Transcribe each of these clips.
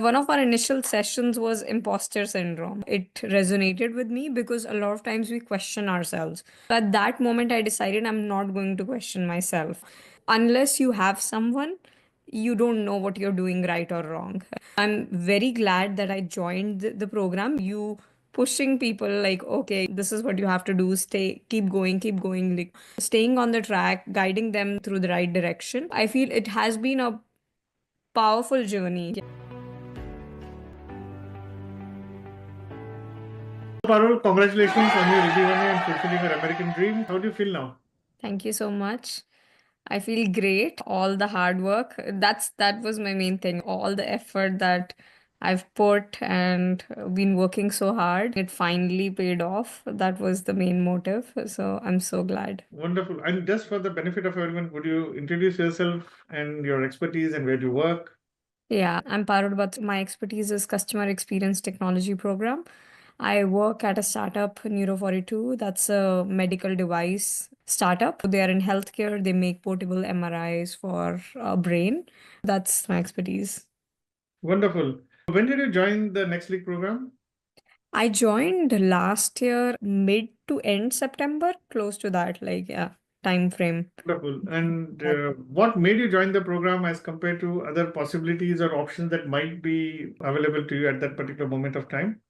One of our initial sessions was imposter syndrome. It resonated with me because a lot of times we question ourselves. At that moment, I decided I'm not going to question myself. Unless you have someone, you don't know what you're doing right or wrong. I'm very glad that I joined the program. You pushing people like, okay, this is what you have to do, stay, keep going, like staying on the track, guiding them through the right direction. I feel it has been a powerful journey. Parul, congratulations on your EB1A and fulfilling your American dream. How do you feel now? Thank you so much. I feel great. All the hard work. That was my main thing. All the effort that I've put and been working so hard, it finally paid off. That was the main motive. So I'm so glad. Wonderful. And just for the benefit of everyone, would you introduce yourself and your expertise and where do you work? Yeah, I'm Parul Batra. My expertise is customer experience technology program. I work at a startup, Neuro42. That's a medical device startup. They are in healthcare. They make portable MRIs for brain. That's my expertise. Wonderful. When did you join the Next League program? I joined last year, mid to end September, close to that, like, yeah, time frame. Wonderful. And what made you join the program as compared to other possibilities or options that might be available to you at that particular moment of time?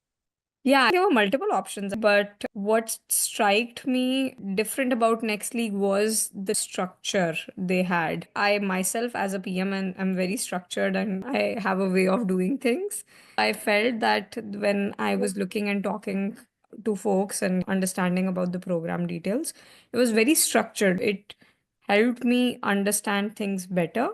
Yeah, there were multiple options, but what struck me different about Next League was the structure they had. I myself, as a PM, and I'm very structured and I have a way of doing things. I felt that when I was looking and talking to folks and understanding about the program details, it was very structured. It helped me understand things better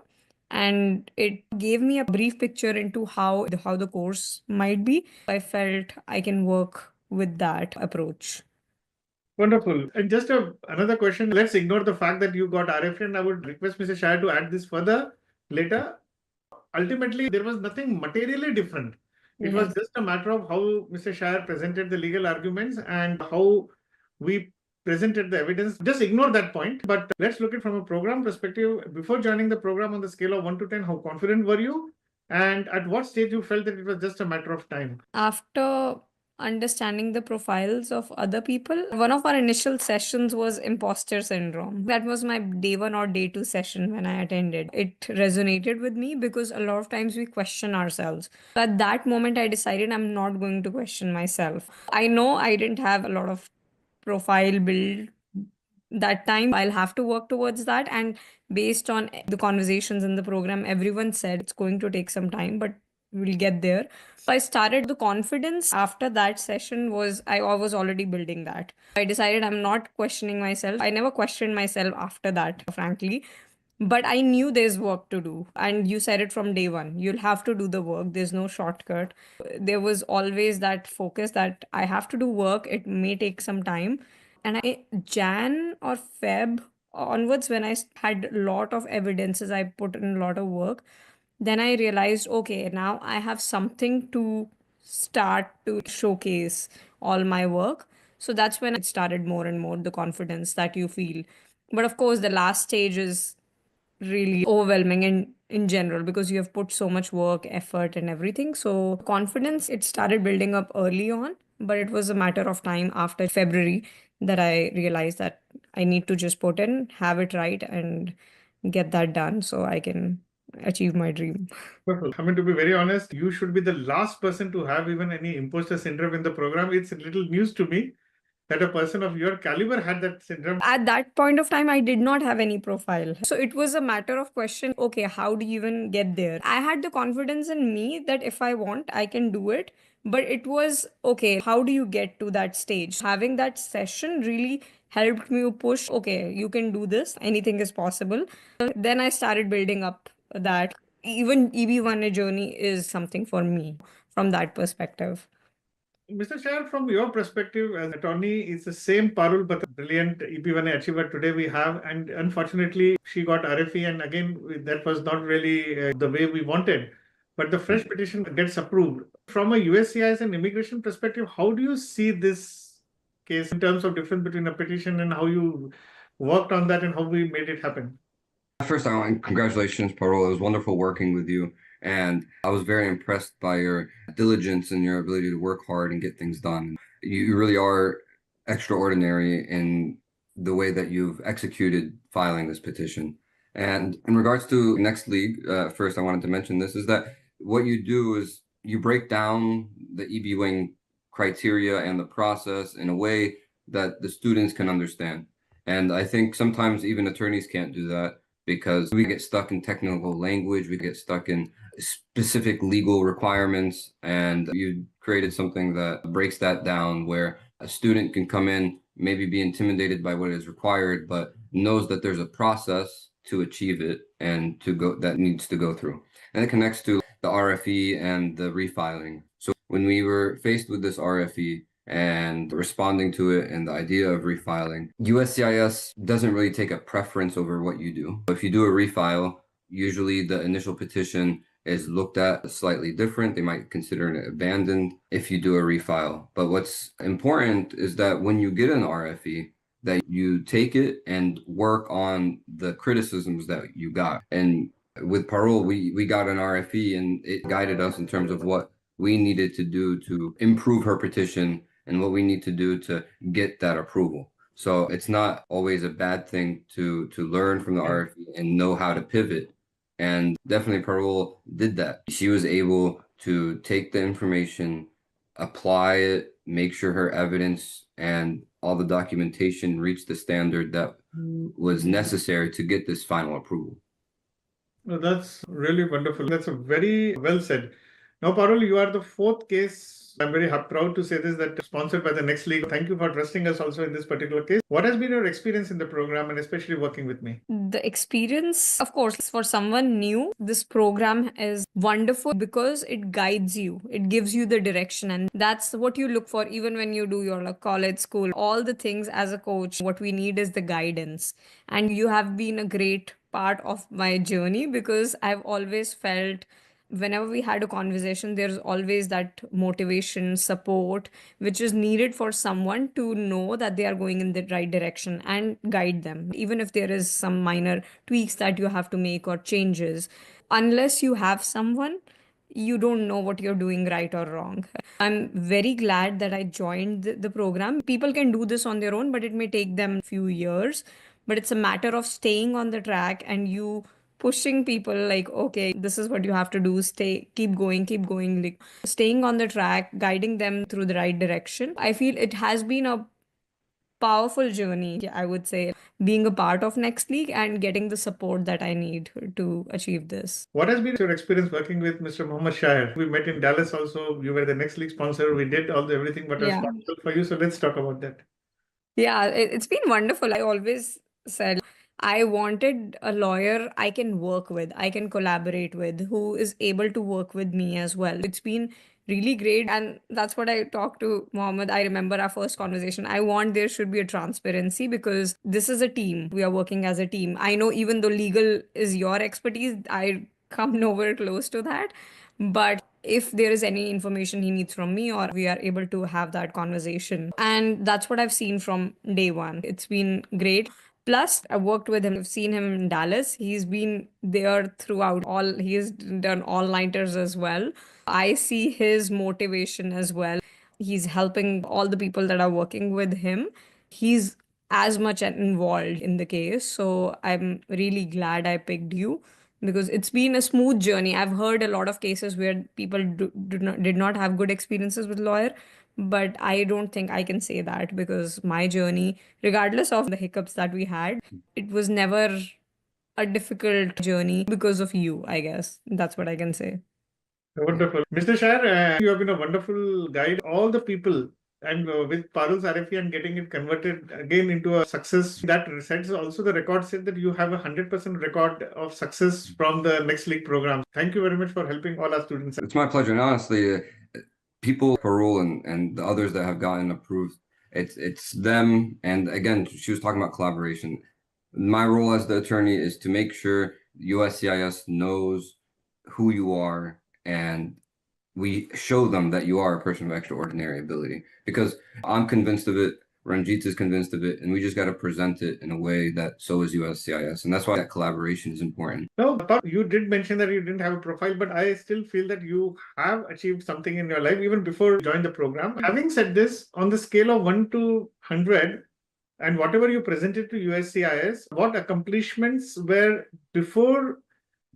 and it gave me a brief picture into how the course might be. I felt I can work with that approach. Wonderful. And just another question. Let's ignore the fact that you got RFA, and I would request Mr. Shah to add this further later. Ultimately, there was nothing materially different. It was Yes. just a matter of how Mr. Shah presented the legal arguments and how we presented the evidence. Just ignore that point. But let's look at it from a program perspective. Before joining the program on the scale of 1 to 10, how confident were you? And at what stage you felt that it was just a matter of time? After understanding the profiles of other people, one of our initial sessions was imposter syndrome. That was my day one or day two session when I attended. It resonated with me because a lot of times we question ourselves. At that moment, I decided I'm not going to question myself. I know I didn't have a lot of profile build that time. I'll have to work towards that. And based on the conversations in the program, everyone said it's going to take some time, but we'll get there. So I started the confidence after that session was I was already building that. I decided I'm not questioning myself. I never questioned myself after that, frankly. But I knew there's work to do. And you said it from day one. You'll have to do the work. There's no shortcut. There was always that focus that I have to do work. It may take some time. And Jan or Feb onwards, when I had a lot of evidences, I put in a lot of work. Then I realized, okay, now I have something to start to showcase all my work. So that's when it started more and more the confidence that you feel. But of course, the last stage is really overwhelming in general because you have put so much work, effort, and everything. So confidence, it started building up early on, but it was a matter of time after February that I realized that I need to just put in, have it right, and get that done so I can achieve my dream. Wonderful. I mean, to be very honest, you should be the last person to have even any imposter syndrome in the program. It's a little news to me that a person of your caliber had that syndrome. At that point of time, I did not have any profile. So it was a matter of question, okay, how do you even get there? I had the confidence in me that if I want, I can do it. But it was, okay, how do you get to that stage? Having that session really helped me push, okay, you can do this, anything is possible. Then I started building up that. Even EB1A journey is something for me from that perspective. Mr. Shah, from your perspective as attorney, it's the same Parul Batra, brilliant EB1A achiever today we have. And unfortunately, she got RFE. And again, that was not really the way we wanted. But the fresh petition gets approved. From a USCIS and immigration perspective, how do you see this case in terms of difference between a petition and how you worked on that and how we made it happen? First, I want congratulations, Parul. It was wonderful working with you. And I was very impressed by your diligence and your ability to work hard and get things done. You really are extraordinary in the way that you've executed filing this petition. And in regards to Next League, first I wanted to mention this, is that what you do is you break down the EB wing criteria and the process in a way that the students can understand. And I think sometimes even attorneys can't do that because we get stuck in technical language, we get stuck in specific legal requirements, and you created something that breaks that down where a student can come in, maybe be intimidated by what is required, but knows that there's a process to achieve it and to go that needs to go through. And it connects to the RFE and the refiling. So when we were faced with this RFE and responding to it and the idea of refiling, USCIS doesn't really take a preference over what you do. If you do a refile, usually the initial petition is looked at slightly different. They might consider it abandoned if you do a refile. But what's important is that when you get an RFE, that you take it and work on the criticisms that you got. And with Parul, we got an RFE and it guided us in terms of what we needed to do to improve her petition and what we need to do to get that approval. So it's not always a bad thing to learn from the RFE and know how to pivot. And definitely Parul did that. She was able to take the information, apply it, make sure her evidence and all the documentation reached the standard that was necessary to get this final approval. No, that's really wonderful. That's a very well said. Now, Parul, you are the fourth case. I'm very proud to say this, that sponsored by the Next League. Thank you for trusting us also in this particular case. What has been your experience in the program and especially working with me? The experience, of course, for someone new, this program is wonderful because it guides you, it gives you the direction, and that's what you look for even when you do your college, school, all the things as a coach. What we need is the guidance, and you have been a great part of my journey because I've always felt whenever we had a conversation, there's always that motivation, support, which is needed for someone to know that they are going in the right direction and guide them, even if there is some minor tweaks that you have to make or changes. Unless you have someone, you don't know what you're doing right or wrong. I'm very glad that I joined the program. People can do this on their own, but it may take them a few years. But it's a matter of staying on the track and you pushing people like, okay, this is what you have to do, stay, keep going, like staying on the track, guiding them through the right direction. I feel it has been a powerful journey, I would say, being a part of Next League and getting the support that I need to achieve this. What has been your experience working with Mr. Mohammed Shahir? We met in Dallas also. You were the Next League sponsor. We did everything but Yeah. responsible for you. So let's talk about that. Yeah, it's been wonderful. I always said I wanted a lawyer I can work with, I can collaborate with, who is able to work with me as well. It's been really great. And that's what I talked to Mohammed. I remember our first conversation. I want there should be a transparency because this is a team. We are working as a team. I know even though legal is your expertise, I come nowhere close to that. But if there is any information he needs from me, or we are able to have that conversation. And that's what I've seen from day one. It's been great. Plus, I worked with him. I've seen him in Dallas. He's been there throughout all, he has done all-nighters as well. I see his motivation as well. He's helping all the people that are working with him. He's as much involved in the case. So I'm really glad I picked you because it's been a smooth journey. I've heard a lot of cases where people did not have good experiences with lawyer, but I don't think I can say that because my journey, regardless of the hiccups that we had, it was never a difficult journey because of you, I guess. That's what I can say. Wonderful. Mr. Shahir, you have been a wonderful guide. All the people and with Parul's RFE and getting it converted again into a success, that sets also the record set that you have 100% record of success from the Next League program. Thank you very much for helping all our students. It's my pleasure. And honestly, people, Parul and the others that have gotten approved, it's them. And again, she was talking about collaboration. My role as the attorney is to make sure USCIS knows who you are and we show them that you are a person of extraordinary ability, because I'm convinced of it. Ranjit is convinced of it, and we just got to present it in a way that so is USCIS. And that's why that collaboration is important. No, but you did mention that you didn't have a profile, but I still feel that you have achieved something in your life even before you joined the program. Having said this, on the scale of 1 to 100, and whatever you presented to USCIS, what accomplishments were before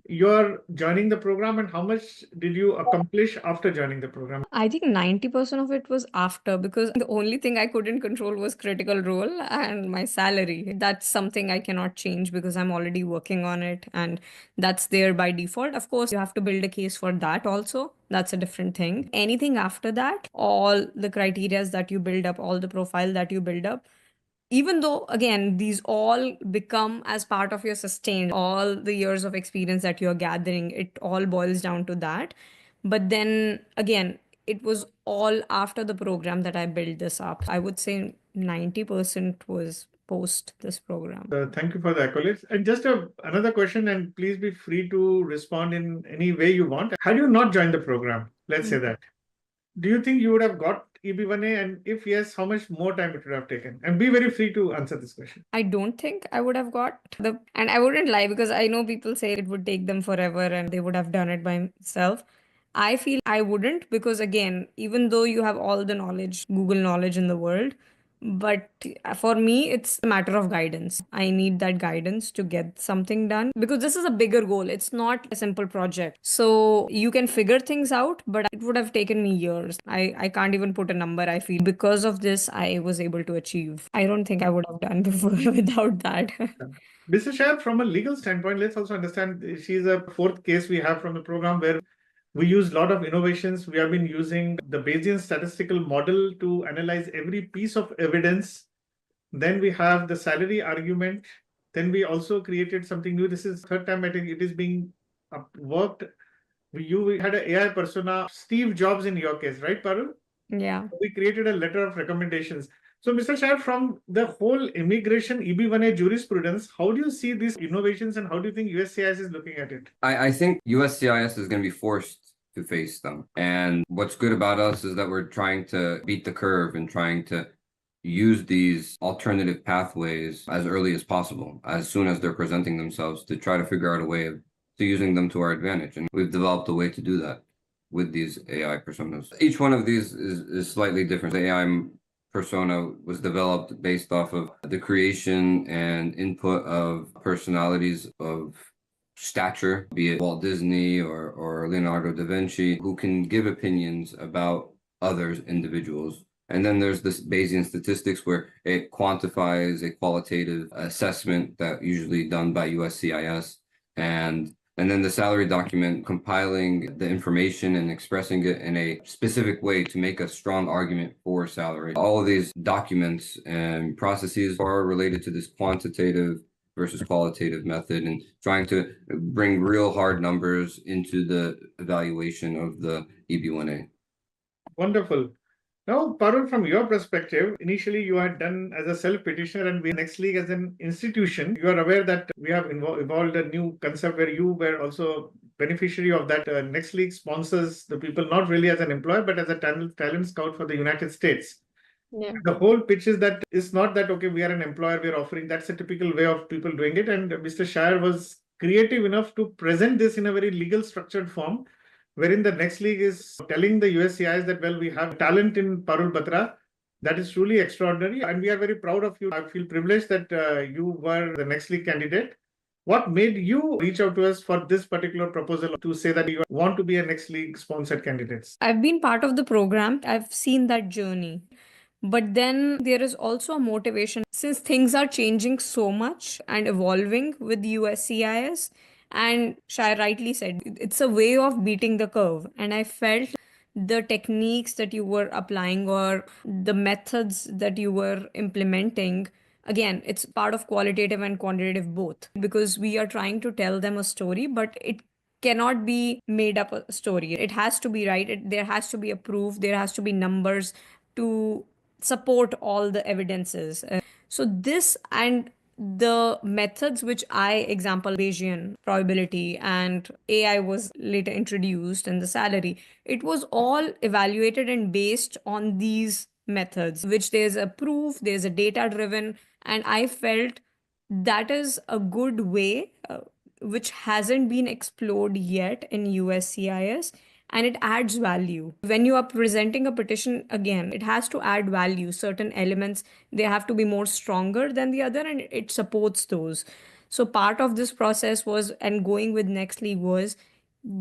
you're joining the program, and how much did you accomplish after joining the program? I think 90% of it was after, because the only thing I couldn't control was critical role and my salary. That's something I cannot change because I'm already working on it and that's there by default. Of course, you have to build a case for that also. That's a different thing. Anything after that, all the criterias that you build up, all the profile that you build up, even though again these all become as part of your sustained all the years of experience that you're gathering, it all boils down to that. But then again, it was all after the program that I built this up. I would say 90% was post this program. Thank you for the accolades. And just another question, and please be free to respond in any way you want. Had you not joined the program, let's say that, do you think you would have got EB1A? And if yes, how much more time it would have taken? And be very free to answer this question. I don't think I would have got and I wouldn't lie because I know people say it would take them forever and they would have done it by themselves. I feel I wouldn't because again, even though you have all the knowledge, Google knowledge in the world, but for me, it's a matter of guidance. I need that guidance to get something done because this is a bigger goal. It's not a simple project. So you can figure things out, but it would have taken me years. I can't even put a number, I feel. Because of this, I was able to achieve. I don't think I would have done before without that. Mr. Shah, from a legal standpoint, let's also understand she's a fourth case we have from the program where we use a lot of innovations. We have been using the Bayesian statistical model to analyze every piece of evidence. Then we have the salary argument. Then we also created something new. This is third time I think it is being worked. You had an AI persona, Steve Jobs in your case, right, Parul? Yeah. We created a letter of recommendations. So, Mr. Shah, from the whole immigration EB1A jurisprudence, how do you see these innovations and how do you think USCIS is looking at it? I think USCIS is going to be forced to face them. And what's good about us is that we're trying to beat the curve and trying to use these alternative pathways as early as possible, as soon as they're presenting themselves, to try to figure out a way of using them to our advantage. And we've developed a way to do that with these AI personas. Each one of these is slightly different. The AI persona was developed based off of the creation and input of personalities of stature, be it Walt Disney or Leonardo da Vinci, who can give opinions about others, individuals. And then there's this Bayesian statistics where it quantifies a qualitative assessment that usually done by USCIS. And then the salary document, compiling the information and expressing it in a specific way to make a strong argument for salary. All of these documents and processes are related to this quantitative versus qualitative method and trying to bring real hard numbers into the evaluation of the EB1A. Wonderful. Now, Parul, from your perspective, initially you had done as a self-petitioner and we Next League as an institution. You are aware that we have evolved a new concept where you were also beneficiary of that. Next League sponsors the people not really as an employer, but as a talent scout for the United States. Yeah. The whole pitch is that it's not that, okay, we are an employer, we're offering. That's a typical way of people doing it. And Mr. Shire was creative enough to present this in a very legal structured form, wherein the Next League is telling the USCIS that, well, we have talent in Parul Batra. That is truly extraordinary. And we are very proud of you. I feel privileged that you were the Next League candidate. What made you reach out to us for this particular proposal to say that you want to be a Next League sponsored candidate? I've been part of the program. I've seen that journey. But then there is also a motivation since things are changing so much and evolving with USCIS. And Shai rightly said, it's a way of beating the curve. And I felt the techniques that you were applying or the methods that you were implementing, again, it's part of qualitative and quantitative both, because we are trying to tell them a story, but it cannot be made up a story. It has to be right. There has to be a proof. There has to be numbers to support all the evidences. So this and the methods which I example, Bayesian probability and AI was later introduced and the salary, it was all evaluated and based on these methods, which there's a proof, there's a data driven, and I felt that is a good way, which hasn't been explored yet in USCIS, and it adds value. When you are presenting a petition, again, it has to add value. Certain elements, they have to be more stronger than the other, and it supports those. So part of this process was, and going with Nextly was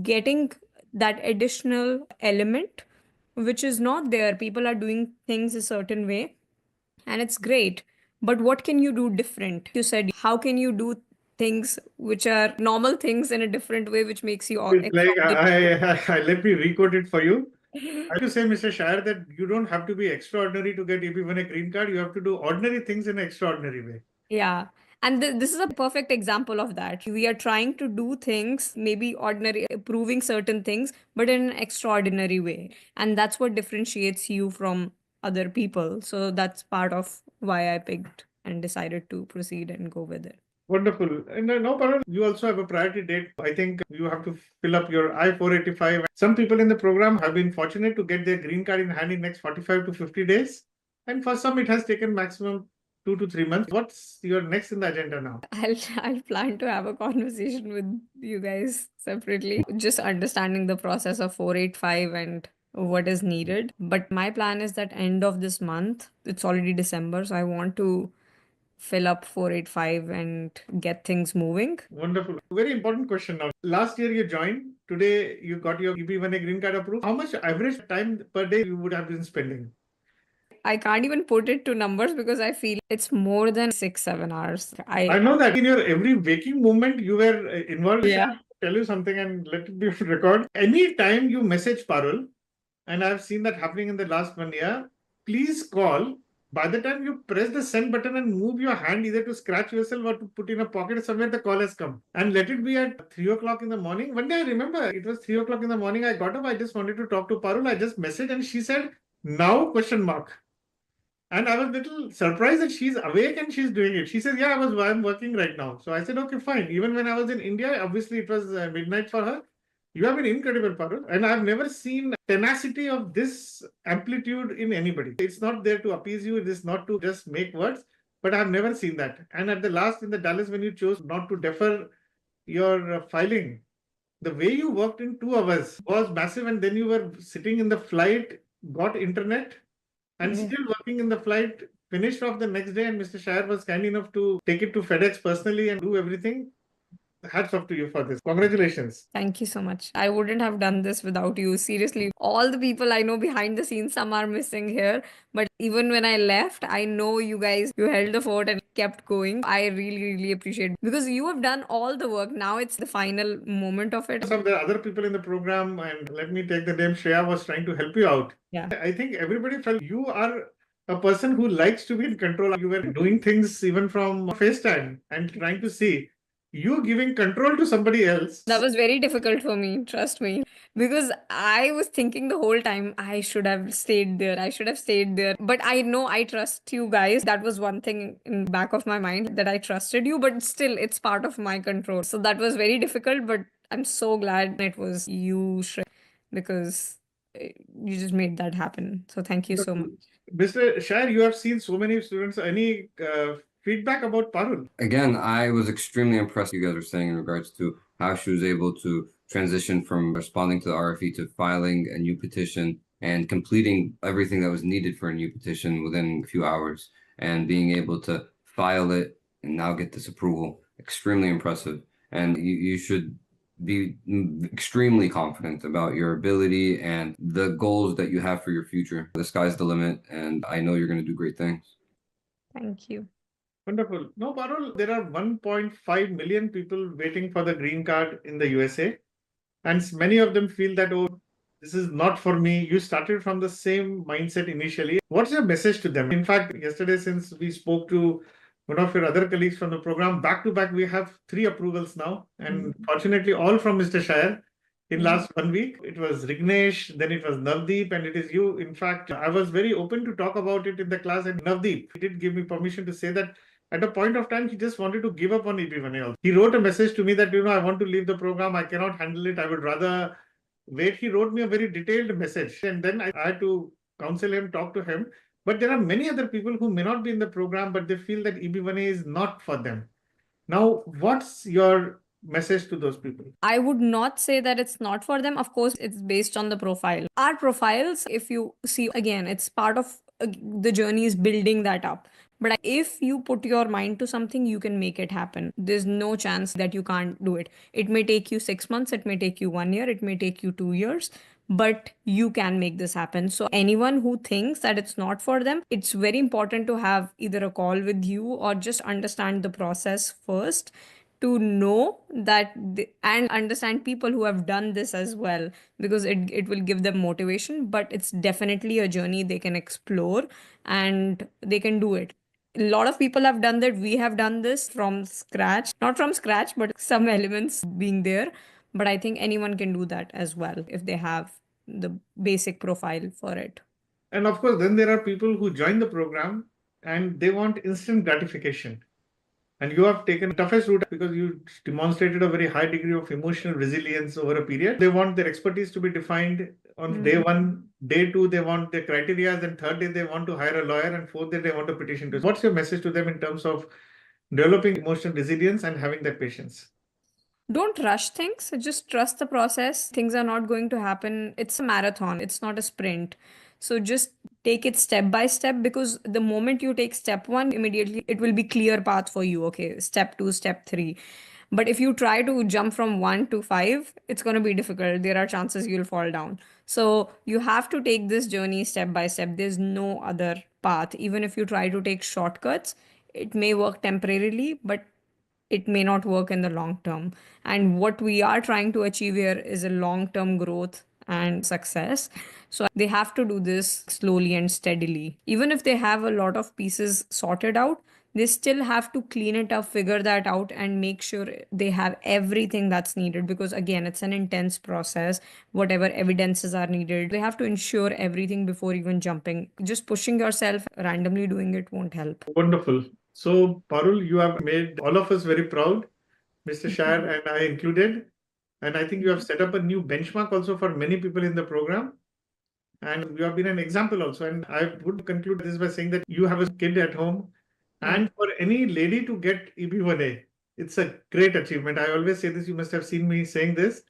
getting that additional element which is not there. People are doing things a certain way and it's great. But what can you do different? You said, how can you do things which are normal things in a different way, which makes you It's like, extraordinary? let me recode it for you. I have to say, Mr. Shire, that you don't have to be extraordinary to get EB1A green card. You have to do ordinary things in an extraordinary way. Yeah. And this is a perfect example of that. We are trying to do things, maybe ordinary, proving certain things, but in an extraordinary way. And that's what differentiates you from other people. So that's part of why I picked and decided to proceed and go with it. Wonderful. And now, Parul, you also have a priority date. I think you have to fill up your I-485. Some people in the program have been fortunate to get their green card in hand in next 45 to 50 days. And for some, it has taken maximum 2 to 3 months. What's your next in the agenda now? I'll plan to have a conversation with you guys separately, just understanding the process of 485 and what is needed. But my plan is that end of this month, it's already December, so I want to fill up 485 and get things moving. Wonderful. Very important question now. Last year you joined. Today you got your EB1A green card approved. How much average time per day you would have been spending? I can't even put it to numbers because I feel it's more than 6, 7 hours. I know that in your every waking moment you were involved. Yeah. Tell you something and let it be on record. Any time you message Parul, and I've seen that happening in the last 1 year, please call. By the time you press the send button and move your hand either to scratch yourself or to put in a pocket somewhere, the call has come. And let it be at 3 o'clock in the morning. One day I remember it was 3 o'clock in the morning. I got up. I just wanted to talk to Parul. I just messaged and she said, now question mark. And I was a little surprised that she's awake and she's doing it. She says, yeah, I'm working right now. So I said, okay, fine. Even when I was in India, obviously it was midnight for her. You have been incredible, Parul. And I've never seen tenacity of this amplitude in anybody. It's not there to appease you. It is not to just make words, but I've never seen that. And at the last in the Dallas, when you chose not to defer your filing, the way you worked in 2 hours was massive. And then you were sitting in the flight, got internet, and still working in the flight, finished off the next day. And Mr. Shire was kind enough to take it to FedEx personally and do everything. Hats off to you for this. Congratulations. Thank you so much. I wouldn't have done this without you. Seriously, all the people I know behind the scenes, some are missing here. But even when I left, I know you guys, you held the fort and kept going. I really, really appreciate it because you have done all the work. Now it's the final moment of it. Some of the other people in the program, and let me take the name, Shreya was trying to help you out. Yeah. I think everybody felt you are a person who likes to be in control. You were doing things even from FaceTime and trying to see. You giving control to somebody else. That was very difficult for me, trust me. Because I was thinking the whole time, I should have stayed there. I should have stayed there. But I know I trust you guys. That was one thing in the back of my mind that I trusted you, but still it's part of my control. So that was very difficult, but I'm so glad it was you, Shreya, because you just made that happen. So thank you so much. Mr. Shire, you have seen so many students. Any feedback about Parul? Again, I was extremely impressed you guys were saying in regards to how she was able to transition from responding to the RFE to filing a new petition and completing everything that was needed for a new petition within a few hours and being able to file it and now get this approval. Extremely impressive. And you should be extremely confident about your ability and the goals that you have for your future. The sky's the limit, and I know you're going to do great things. Thank you. Wonderful. No, Parul, there are 1.5 million people waiting for the green card in the USA. And many of them feel that, oh, this is not for me. You started from the same mindset initially. What's your message to them? In fact, yesterday, since we spoke to one of your other colleagues from the program, back to back, we have 3 approvals now. And fortunately, all from Mr. Shire. In last 1 week, it was Rignesh, then it was Navdeep, and it is you. In fact, I was very open to talk about it in the class, and Navdeep did give me permission to say that at a point of time, he just wanted to give up on EB1A. He wrote a message to me that, I want to leave the program. I cannot handle it. I would rather wait. He wrote me a very detailed message. And then I had to counsel him, talk to him. But there are many other people who may not be in the program, but they feel that EB1A is not for them. Now, what's your message to those people? I would not say that it's not for them. Of course, it's based on the profile. Our profiles, if you see, again, it's part of the journey is building that up. But if you put your mind to something, you can make it happen. There's no chance that you can't do it. It may take you 6 months, it may take you 1 year, it may take you 2 years, but you can make this happen. So, anyone who thinks that it's not for them, it's very important to have either a call with you or just understand the process first to know that and understand people who have done this as well, because it will give them motivation, but it's definitely a journey they can explore and they can do it. A lot of people have done that. We have done this from scratch, not from scratch, but some elements being there. But I think anyone can do that as well if they have the basic profile for it. And of course, then there are people who join the program and they want instant gratification. And you have taken the toughest route because you demonstrated a very high degree of emotional resilience over a period. They want their expertise to be defined on day one, day two, they want their criteria, then third day they want to hire a lawyer, and fourth day they want a petition to. What's your message to them in terms of developing emotional resilience and having that patience? Don't rush things. Just trust the process. Things are not going to happen. It's a marathon, it's not a sprint. So just take it step by step, because the moment you take step one, immediately it will be clear path for you. Okay, step two, step three. But if you try to jump from one to five, it's going to be difficult. There are chances you'll fall down. So you have to take this journey step by step. There's no other path. Even if you try to take shortcuts, it may work temporarily, but it may not work in the long term. And what we are trying to achieve here is a long term growth and success. So they have to do this slowly and steadily. Even if they have a lot of pieces sorted out, they still have to clean it up, figure that out, and make sure they have everything that's needed. Because again, it's an intense process. Whatever evidences are needed, they have to ensure everything before even jumping. Just pushing yourself, randomly doing it won't help. Wonderful. So, Parul, you have made all of us very proud, Mr. Shah and I included. And I think you have set up a new benchmark also for many people in the program. And you have been an example also. And I would conclude this by saying that you have a kid at home. And for any lady to get EB1A, it's a great achievement. I always say this, you must have seen me saying this.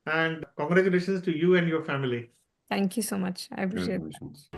And congratulations to you and your family. Thank you so much. I appreciate it. Congratulations.